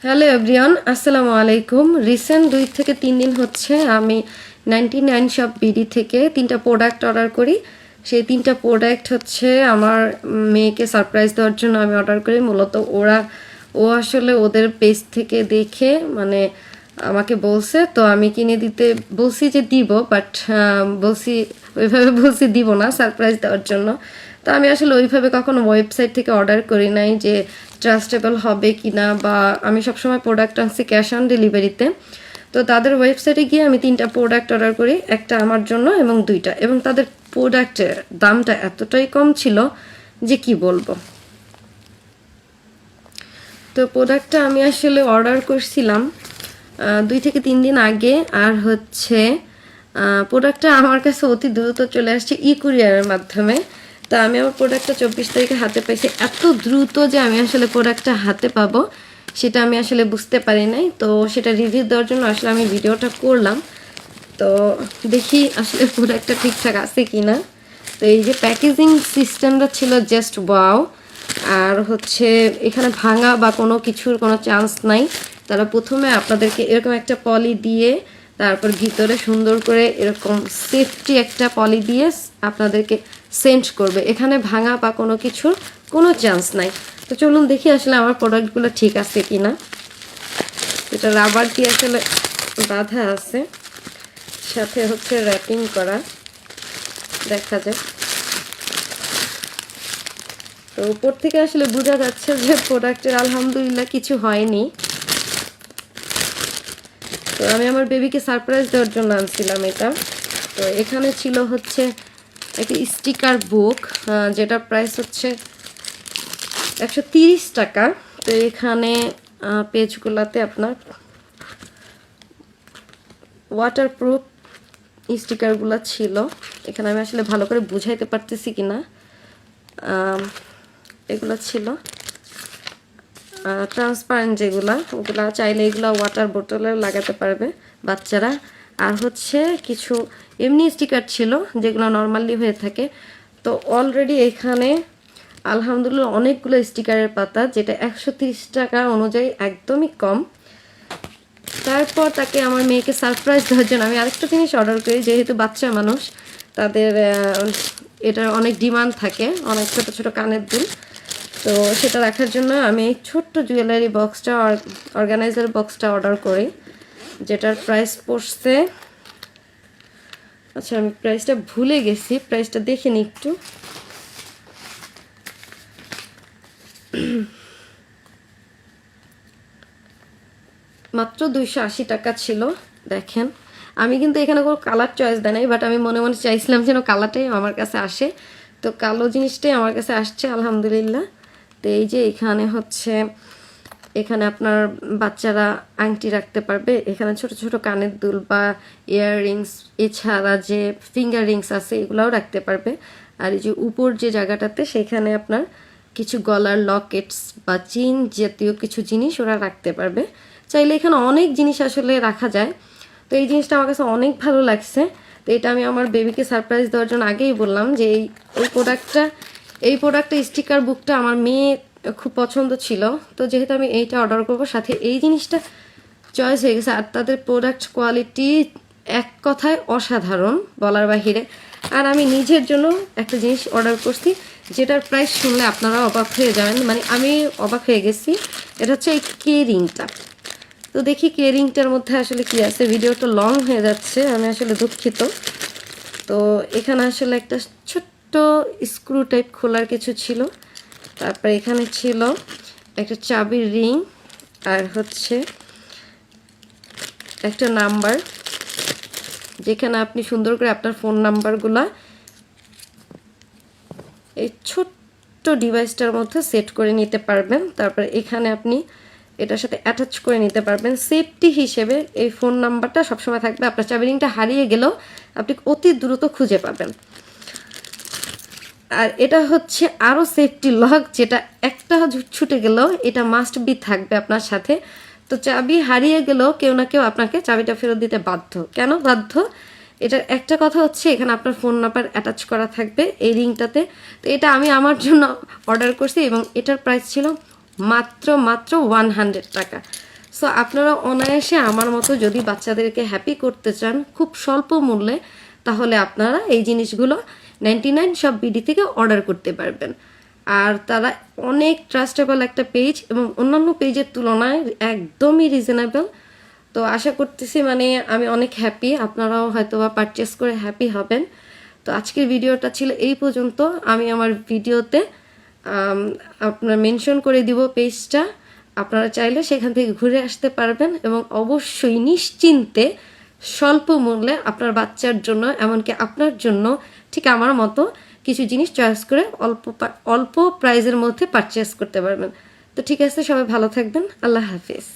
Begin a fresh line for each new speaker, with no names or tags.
Hello everyone, আসসালামু আলাইকুম। Recent 2 থেকে 3 দিন হচ্ছে আমি 99 শপ বিডি থেকে 3টা প্রোডাক্ট অর্ডার করি। সেই 3টা প্রোডাক্ট হচ্ছে আমার মেয়েকে সারপ্রাইজ দেওয়ার জন্য আমি অর্ডার করি। মূলত ও আসলে ওদের পেজ থেকে দেখে মানে আমাকে বলছে, তো আমি কিনে দিতে বলছি যে দিব, বাট ওইভাবে বলছি দিব না সারপ্রাইজ দেওয়ার জন্য। তো আমি আসলে ওইভাবে কখনো ওয়েবসাইট থেকে অর্ডার করি নাই যে ট্রাস্টেবল হবে কি না, বা আমি সবসময় প্রোডাক্ট আনছি ক্যাশ অন ডেলিভারিতে। তো তাদের ওয়েবসাইটে গিয়ে আমি 3টা প্রোডাক্ট অর্ডার করি, একটা আমার জন্য এবং 2টা, এবং তাদের প্রোডাক্টের দামটা এতটাই কম ছিল যে কি বলবো। তো প্রোডাক্টটা আমি আসলে অর্ডার করছিলাম 2 থেকে 3 দিন আগে, আর হচ্ছে প্রোডাক্টটা আমার কাছে অতি দ্রুত চলে আসছে কুরিয়ারের মাধ্যমে। তা আমি আমার প্রোডাক্টটা 24 তারিখে হাতে পাইছি। এত দ্রুত যে আমি আসলে প্রোডাক্টটা হাতে পাবো সেটা আমি আসলে বুঝতে পারি নাই। তো সেটা রিভিউ দেওয়ার জন্য আসলে আমি ভিডিওটা করলাম। তো দেখি আসলে প্রোডাক্টটা ঠিকঠাক আছে কিনা। তো এই যে প্যাকেজিং সিস্টেমটা ছিল জাস্ট ওয়াও। আর হচ্ছে এখানে ভাঙা বা কোনো কিছুর কোনো চান্স নাই। তারা প্রথমে আপনাদেরকে এরকম একটা পলি দিয়ে, তারপর ভিতরে সুন্দর করে এরকম সেফটি একটা পলি দিয়ে আপনাদেরকে সেন্ড করবে। এখানে ভাঙা বা কোনো কিছুর কোনো চান্স নাই। তো চলুন দেখি আসলে আমার প্রোডাক্টগুলো ঠিক আছে কিনা। এটা রাবার দিয়ে আসলে বাঁধা আছে, সাথে হচ্ছে র্যাপিং করা, দেখা যায়। তো উপর থেকে আসলে বোঝা যাচ্ছে যে প্রোডাক্টের আলহামদুলিল্লাহ কিছু হয়নি। তো আমি আমার বেবিকে সারপ্রাইজ দেওয়ার জন্য আনছিলাম এটা। তো এখানে ছিল হচ্ছে একটি স্টিকার বুক, যেটা প্রাইস হচ্ছে 130 টাকা। তো এখানে পেজগুলোতে আপনার ওয়াটারপ্রুফ স্টিকারগুলো ছিল। এখানে আমি আসলে ভালো করে বুঝাইতে পারতেছি কিনা। এগুলো ছিল ট্রান্সপারেন্ট, যেগুলা ওগুলা চাইলে এগুলো ওয়াটার বোতলে লাগাতে পারবে বাচ্চারা। আর হচ্ছে কিছু এমনি স্টিকার ছিল যেগুলো নর্মালি হয়ে থাকে। তো অলরেডি এখানে আলহামদুলিল্লাহ অনেকগুলো স্টিকারের পাতা, যেটা 130 টাকা অনুযায়ী একদমই কম। তারপর তাকে আমার মেয়েকে সারপ্রাইজ দেওয়ার জন্য আমি আরেকটা জিনিস অর্ডার করি। যেহেতু বাচ্চা মানুষ, তাদের এটার অনেক ডিমান্ড থাকে, অনেক ছোট ছোট কানের দুল। তো সেটা রাখার জন্য আমি এই ছোট্ট জুয়েলারি বক্সটা, অর্গানাইজার বক্সটা অর্ডার করি, যেটার প্রাইস পড়ছে, আচ্ছা আমি প্রাইসটা ভুলে গেছি, প্রাইসটা দেখে নিই একটু। মাত্র 280 টাকা ছিল। দেখেন, আমি কিন্তু এখানে কোনো কালার চয়েস দেয় নাই, বাট আমি মনে মনে চাইছিলাম যেন কালারটাই আমার কাছে আসে। তো কালো জিনিসটাই আমার কাছে আসছে আলহামদুলিল্লাহ। তো এই যে এখানে হচ্ছে, এখানে আপনার বাচ্চারা আংটি রাখতে পারবে, এখানে ছোট ছোট কানের দুল বা ইয়াররিংস, এছাড়া যে ফিঙ্গার রিংস আছে এগুলাও রাখতে পারবে। আর এই যে উপর যে জায়গাটাতে, সেখানে আপনার কিছু গলার লকেটস বা চেইন জাতীয় কিছু জিনিস ওরা রাখতে পারবে। চাইলে এখানে অনেক জিনিস আসলে রাখা যায়। তো এই জিনিসটা আমার কাছে অনেক ভালো লাগছে। তো এটা আমি আমার বেবিকে সারপ্রাইজ দেওয়ার জন্য আগেই বললাম যে এই প্রোডাক্টটা স্টিকার বুকটা আমার মেয়ে খুব পছন্দ ছিল। তো যেহেতু আমি এইটা অর্ডার করবো, সাথে এই জিনিসটা চয়েস হয়ে গেছে। আর তাদের প্রোডাক্ট কোয়ালিটি এক কথায় অসাধারণ, বলার বাহিরে। আর আমি নিজের জন্য একটা জিনিস অর্ডার করছি, যেটার প্রাইস শুনলে আপনারা অবাক হয়ে যাবেন, মানে আমি অবাক হয়ে গেছি। এটা হচ্ছে এই কে রিংটা। তো দেখি কে রিংটার মধ্যে আসলে কি আছে। ভিডিওটা লং হয়ে যাচ্ছে, আমি আসলে দুঃখিত। তো এখানে আসলে একটা ছোট্ট স্ক্রু টাইপ খোলার কিছু ছিল। তারপর এখানে ছিল একটা চাবির রিং, আর হচ্ছে একটা নাম্বার, যেখানে আপনি সুন্দর করে আপনার ফোন নাম্বারগুলা এই ছোট্ট ডিভাইসটার মধ্যে সেট করে নিতে পারবেন। তারপর এখানে আপনি এটার সাথে অ্যাটাচ করে নিতে পারবেন। সেফটি হিসেবে এই ফোন নাম্বারটা সবসময় থাকবে, আপনার চাবি রিংটা হারিয়ে গেলেও আপনি অতি দ্রুত খুঁজে পাবেন। আর এটা হচ্ছে আরও সেফটি লক, যেটা একটা ছুটে গেলেও এটা মাস্ট বি থাকবে আপনার সাথে। তো চাবি হারিয়ে গেলেও কেউ না কেউ আপনাকে চাবিটা ফেরত দিতে বাধ্য। কেন বাধ্য? এটার একটা কথা হচ্ছে, এখানে আপনার ফোন নাম্বার অ্যাটাচ করা থাকবে এই রিংটাতে। তো এটা আমি আমার জন্য অর্ডার করছি, এবং এটার প্রাইস ছিল মাত্র 100 টাকা। সো আপনারা অনায়াসে আমার মতো যদি বাচ্চাদেরকে হ্যাপি করতে চান খুব স্বল্প মূল্যে, তাহলে আপনারা এই জিনিসগুলো 99 শপ বিডি থেকে অর্ডার করতে পারবেন। আর তারা অনেক ট্রাস্টেবল একটা পেজ এবং অন্যান্য পেজের তুলনায় একদমই রিজনেবল। তো আশা করতেছি মানে আমি অনেক হ্যাপি, আপনারাও হয়তো বা পারচেস করে হ্যাপি হবেন। তো আজকের ভিডিওটা ছিল এই পর্যন্ত। আমি আমার ভিডিওতে আপনার মেনশন করে দিব পেজটা, আপনারা চাইলে সেখান থেকে ঘুরে আসতে পারবেন এবং অবশ্যই নিশ্চিন্তে স্বল্প মূল্যে আপনার বাচ্চার জন্য, এমনকি আপনার জন্য ঠিক আমার মতো কিছু জিনিস চয়েস করে অল্প প্রাইজের মধ্যে পারচেস করতে পারবেন। তো ঠিক আছে, সবাই ভালো থাকবেন, আল্লাহ হাফিজ।